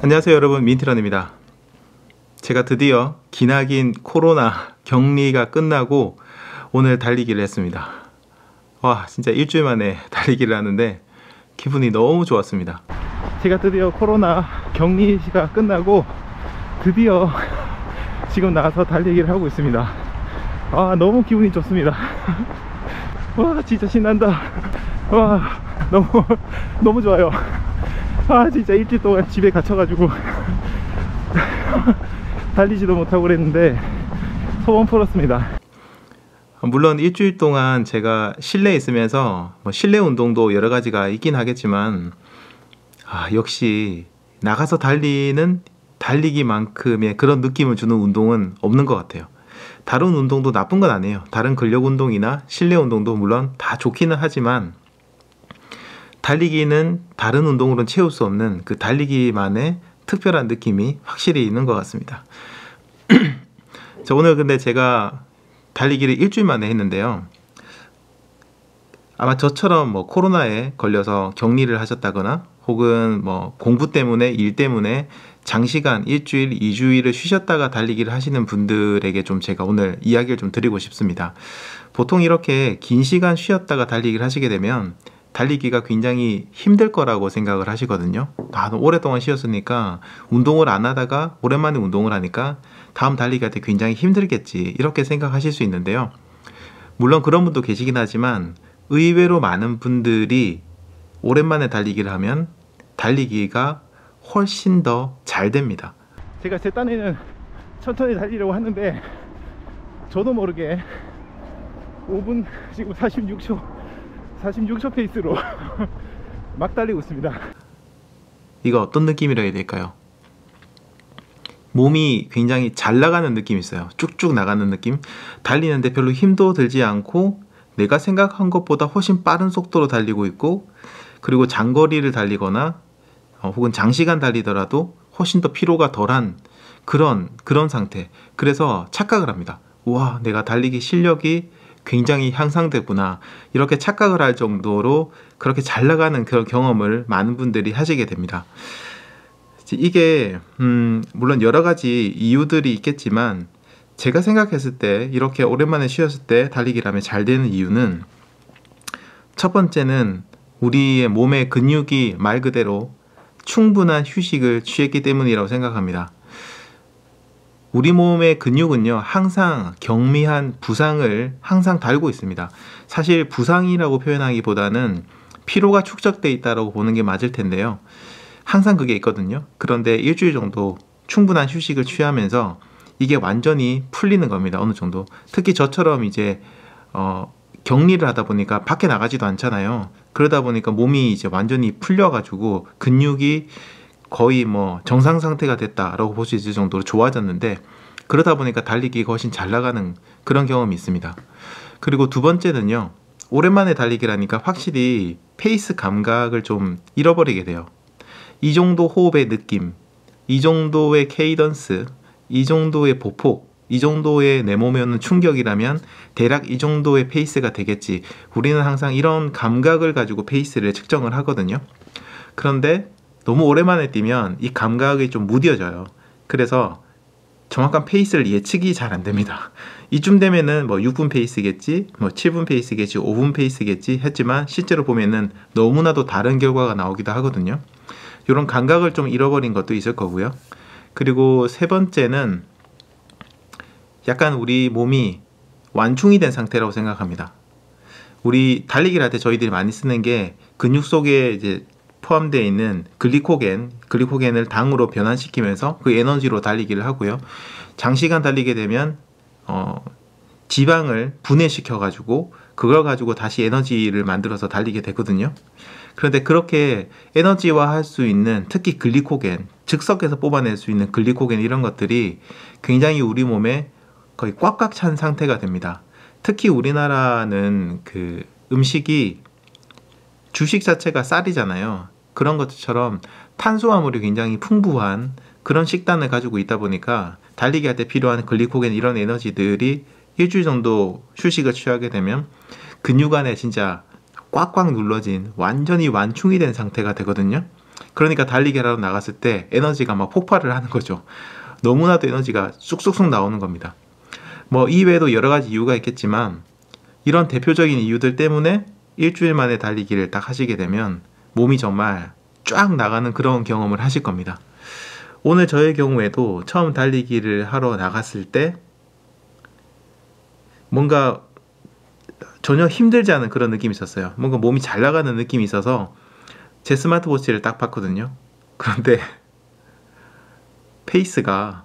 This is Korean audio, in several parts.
안녕하세요 여러분, 민트런입니다. 제가 드디어 기나긴 코로나 격리가 끝나고 오늘 달리기를 했습니다. 와, 진짜 일주일 만에 달리기를 하는데 기분이 너무 좋았습니다. 제가 드디어 코로나 격리가 끝나고 드디어 지금 나가서 달리기를 하고 있습니다. 아, 너무 기분이 좋습니다. 와, 진짜 신난다. 와, 너무 좋아요. 아, 진짜 일주일 동안 집에 갇혀가지고 달리지도 못하고 그랬는데 소원 풀었습니다. 물론 일주일 동안 제가 실내에 있으면서 실내 운동도 여러 가지가 있긴 하겠지만 역시 나가서 달리는 달리기만큼의 그런 느낌을 주는 운동은 없는 것 같아요. 다른 운동도 나쁜 건 아니에요. 다른 근력 운동이나 실내 운동도 물론 다 좋기는 하지만 달리기는 다른 운동으로는 채울 수 없는 그 달리기만의 특별한 느낌이 확실히 있는 것 같습니다. 자, 오늘 근데 제가 달리기를 일주일 만에 했는데요. 아마 저처럼 코로나에 걸려서 격리를 하셨다거나 혹은 공부 때문에, 일 때문에 장시간 일주일, 2주일을 쉬셨다가 달리기를 하시는 분들에게 좀 제가 오늘 이야기를 좀 드리고 싶습니다. 보통 이렇게 긴 시간 쉬었다가 달리기를 하시게 되면 달리기가 굉장히 힘들 거라고 생각을 하시거든요. 오랫동안 쉬었으니까 운동을 안 하다가 오랜만에 운동을 하니까 다음 달리기 할 때 굉장히 힘들겠지, 이렇게 생각하실 수 있는데요. 물론 그런 분도 계시긴 하지만 의외로 많은 분들이 오랜만에 달리기를 하면 달리기가 훨씬 더 잘 됩니다. 제가 제 딴에는 천천히 달리려고 하는데 저도 모르게 5분 지금 46초 페이스로 막 달리고 있습니다. 이거 어떤 느낌이라 해야 될까요? 몸이 굉장히 잘 나가는 느낌이 있어요. 쭉쭉 나가는 느낌. 달리는데 별로 힘도 들지 않고 내가 생각한 것보다 훨씬 빠른 속도로 달리고 있고, 그리고 장거리를 달리거나 혹은 장시간 달리더라도 훨씬 더 피로가 덜한 그런 상태. 그래서 착각을 합니다. 와, 내가 달리기 실력이 굉장히 향상되구나, 이렇게 착각을 할 정도로 그렇게 잘 나가는 그런 경험을 많은 분들이 하시게 됩니다. 이게 물론 여러 가지 이유들이 있겠지만 제가 생각했을 때 이렇게 오랜만에 쉬었을 때 달리기를 하면 잘 되는 이유는, 첫 번째는 우리의 몸의 근육이 말 그대로 충분한 휴식을 취했기 때문이라고 생각합니다. 우리 몸의 근육은요, 항상 경미한 부상을 항상 달고 있습니다. 사실 부상이라고 표현하기보다는 피로가 축적되어 있다고 보는 게 맞을 텐데요. 항상 그게 있거든요. 그런데 일주일 정도 충분한 휴식을 취하면서 이게 완전히 풀리는 겁니다. 어느 정도. 특히 저처럼 이제 격리를 하다 보니까 밖에 나가지도 않잖아요. 그러다 보니까 몸이 이제 완전히 풀려가지고 근육이 거의 정상 상태가 됐다라고 볼 수 있을 정도로 좋아졌는데, 그러다 보니까 달리기가 훨씬 잘 나가는 그런 경험이 있습니다. 그리고 두 번째는요, 오랜만에 달리기를 하니까 확실히 페이스 감각을 좀 잃어버리게 돼요. 이 정도 호흡의 느낌, 이 정도의 케이던스, 이 정도의 보폭, 이 정도의 내 몸에 오는 충격이라면 대략 이 정도의 페이스가 되겠지. 우리는 항상 이런 감각을 가지고 페이스를 측정을 하거든요. 그런데 너무 오랜만에 뛰면 이 감각이 좀 무뎌져요. 그래서 정확한 페이스를 예측이 잘 안 됩니다. 이쯤 되면은 6분 페이스겠지, 7분 페이스겠지, 5분 페이스겠지 했지만 실제로 보면은 너무나도 다른 결과가 나오기도 하거든요. 이런 감각을 좀 잃어버린 것도 있을 거고요. 그리고 세 번째는 약간 우리 몸이 완충이 된 상태라고 생각합니다. 우리 달리기를 할 때 저희들이 많이 쓰는 게 근육 속에 이제 포함되어 있는 글리코겐을 당으로 변환시키면서 그 에너지로 달리기를 하고요. 장시간 달리게 되면 지방을 분해시켜 가지고 그걸 가지고 다시 에너지를 만들어서 달리게 되거든요. 그런데 그렇게 에너지화 할 수 있는, 특히 글리코겐, 즉석에서 뽑아낼 수 있는 글리코겐, 이런 것들이 굉장히 우리 몸에 거의 꽉꽉 찬 상태가 됩니다. 특히 우리나라는 그 음식이 주식 자체가 쌀이잖아요. 그런 것처럼 탄수화물이 굉장히 풍부한 그런 식단을 가지고 있다 보니까 달리기 할 때 필요한 글리코겐, 이런 에너지들이 일주일 정도 휴식을 취하게 되면 근육 안에 진짜 꽉꽉 눌러진 완전히 완충이 된 상태가 되거든요. 그러니까 달리기 하러 나갔을 때 에너지가 막 폭발을 하는 거죠. 너무나도 에너지가 쑥쑥쑥 나오는 겁니다. 뭐 이외에도 여러 가지 이유가 있겠지만 이런 대표적인 이유들 때문에 일주일 만에 달리기를 딱 하시게 되면 몸이 정말 쫙 나가는 그런 경험을 하실 겁니다. 오늘 저의 경우에도 처음 달리기를 하러 나갔을 때 뭔가 전혀 힘들지 않은 그런 느낌이 있었어요. 뭔가 몸이 잘 나가는 느낌이 있어서 제 스마트워치를 딱 봤거든요. 그런데 페이스가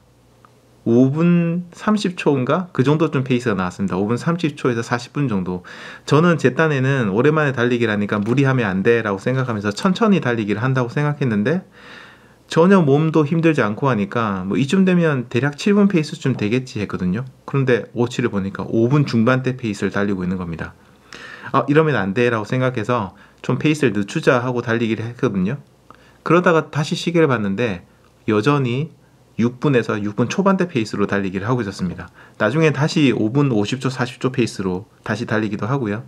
5분 30초인가? 그 정도 좀 페이스가 나왔습니다. 5분 30초에서 40분 정도. 저는 제 딴에는 오랜만에 달리기라니까 무리하면 안 돼 라고 생각하면서 천천히 달리기를 한다고 생각했는데 전혀 몸도 힘들지 않고 하니까 뭐 이쯤 되면 대략 7분 페이스쯤 되겠지 했거든요. 그런데 워치를 보니까 5분 중반대 페이스를 달리고 있는 겁니다. 이러면 안 돼 라고 생각해서 좀 페이스를 늦추자 하고 달리기를 했거든요. 그러다가 다시 시계를 봤는데 여전히 6분에서 6분 초반대 페이스로 달리기를 하고 있었습니다. 나중에 다시 5분 50초 40초 페이스로 다시 달리기도 하고요.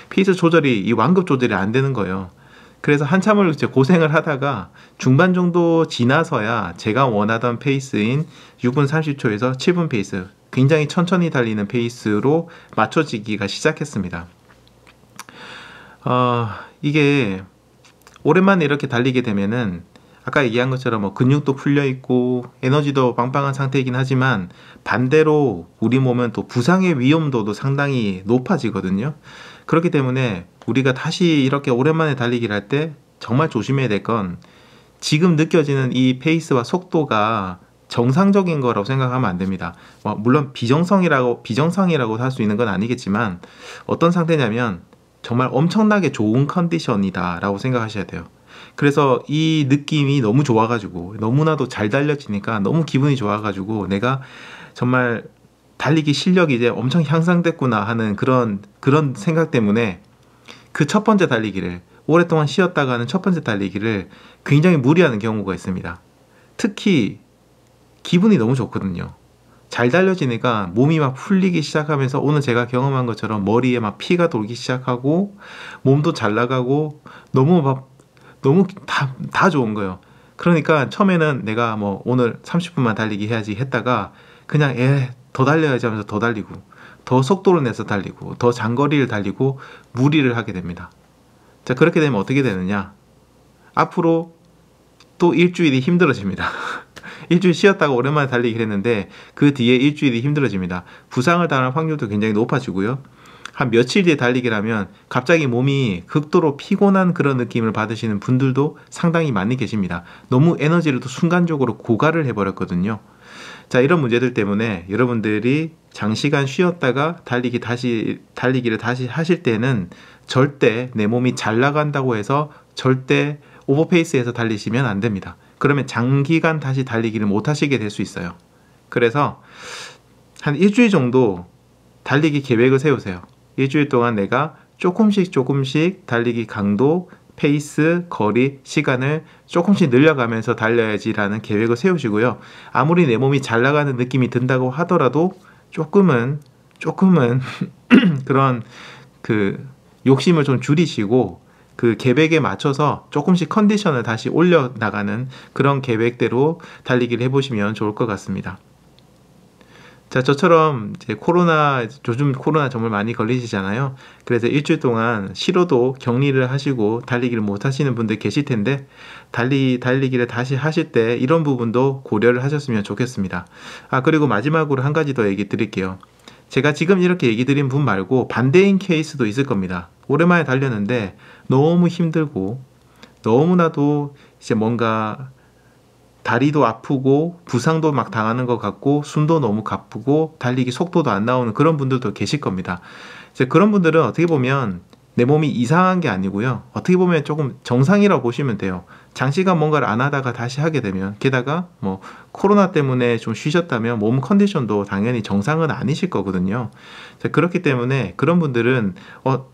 페이스 조절이 이 완급 조절이 안 되는 거예요. 그래서 한참을 이제 고생을 하다가 중반 정도 지나서야 제가 원하던 페이스인 6분 30초에서 7분 페이스, 굉장히 천천히 달리는 페이스로 맞춰지기가 시작했습니다. 이게 오랜만에 이렇게 달리게 되면은 아까 얘기한 것처럼 뭐 근육도 풀려 있고 에너지도 빵빵한 상태이긴 하지만 반대로 우리 몸은 또 부상의 위험도도 상당히 높아지거든요. 그렇기 때문에 우리가 다시 이렇게 오랜만에 달리기를 할 때 정말 조심해야 될 건 지금 느껴지는 이 페이스와 속도가 정상적인 거라고 생각하면 안 됩니다. 물론 비정상이라고 할 수 있는 건 아니겠지만 어떤 상태냐면 정말 엄청나게 좋은 컨디션이다 라고 생각하셔야 돼요. 그래서 이 느낌이 너무 좋아가지고 너무나도 잘 달려지니까 너무 기분이 좋아가지고 내가 정말 달리기 실력이 이제 엄청 향상됐구나 하는 그런 생각 때문에 그 첫 번째 달리기를 오랫동안 쉬었다가 하는 첫 번째 달리기를 굉장히 무리하는 경우가 있습니다. 특히 기분이 너무 좋거든요. 잘 달려지니까 몸이 막 풀리기 시작하면서 오늘 제가 경험한 것처럼 머리에 막 피가 돌기 시작하고 몸도 잘 나가고 너무 다 좋은 거예요. 그러니까 처음에는 내가 뭐 오늘 30분만 달리기 해야지 했다가 그냥 더 달려야지 하면서 더 달리고 더 속도를 내서 달리고 더 장거리를 달리고 무리를 하게 됩니다. 자, 그렇게 되면 어떻게 되느냐? 앞으로 또 일주일이 힘들어집니다. 일주일 쉬었다가 오랜만에 달리기를 했는데 그 뒤에 일주일이 힘들어집니다. 부상을 당할 확률도 굉장히 높아지고요. 한 며칠 뒤에 달리기를 하면 갑자기 몸이 극도로 피곤한 그런 느낌을 받으시는 분들도 상당히 많이 계십니다. 너무 에너지를 또 순간적으로 고갈을 해버렸거든요. 자, 이런 문제들 때문에 여러분들이 장시간 쉬었다가 달리기를 다시 하실 때는 절대 내 몸이 잘 나간다고 해서 절대 오버페이스에서 달리시면 안 됩니다. 그러면 장기간 다시 달리기를 못 하시게 될 수 있어요. 그래서 한 일주일 정도 달리기 계획을 세우세요. 일주일 동안 내가 조금씩 달리기 강도, 페이스, 거리, 시간을 조금씩 늘려가면서 달려야지라는 계획을 세우시고요. 아무리 내 몸이 잘 나가는 느낌이 든다고 하더라도 조금은 그런 욕심을 좀 줄이시고 그 계획에 맞춰서 조금씩 컨디션을 다시 올려나가는 그런 계획대로 달리기를 해보시면 좋을 것 같습니다. 자, 저처럼 이제 요즘 코로나 정말 많이 걸리시잖아요. 그래서 일주일 동안 쉬러도 격리를 하시고 달리기를 못 하시는 분들 계실 텐데 달리기를 다시 하실 때 이런 부분도 고려를 하셨으면 좋겠습니다. 그리고 마지막으로 한 가지 더 얘기 드릴게요. 제가 지금 이렇게 얘기 드린 분 말고 반대인 케이스도 있을 겁니다. 오랜만에 달렸는데 너무 힘들고 너무나도 이제 뭔가 다리도 아프고 부상도 막 당하는 것 같고 숨도 너무 가쁘고 달리기 속도도 안 나오는 그런 분들도 계실 겁니다. 이제 그런 분들은 어떻게 보면 내 몸이 이상한 게 아니고요. 어떻게 보면 조금 정상이라고 보시면 돼요. 장시간 뭔가를 안 하다가 다시 하게 되면 게다가 뭐 코로나 때문에 좀 쉬셨다면 몸 컨디션도 당연히 정상은 아니실 거거든요. 그렇기 때문에 그런 분들은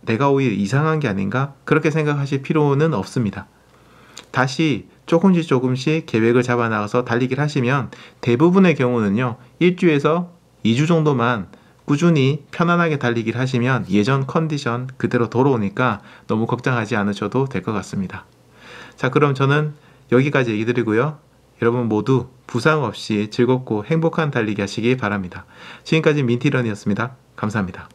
내가 오히려 이상한 게 아닌가? 그렇게 생각하실 필요는 없습니다. 다시 조금씩 계획을 잡아 나가서 달리기를 하시면 대부분의 경우는요 1주에서 2주 정도만 꾸준히 편안하게 달리기를 하시면 예전 컨디션 그대로 돌아오니까 너무 걱정하지 않으셔도 될 것 같습니다. 자, 그럼 저는 여기까지 얘기 드리고요. 여러분 모두 부상 없이 즐겁고 행복한 달리기 하시기 바랍니다. 지금까지 민티런이었습니다. 감사합니다.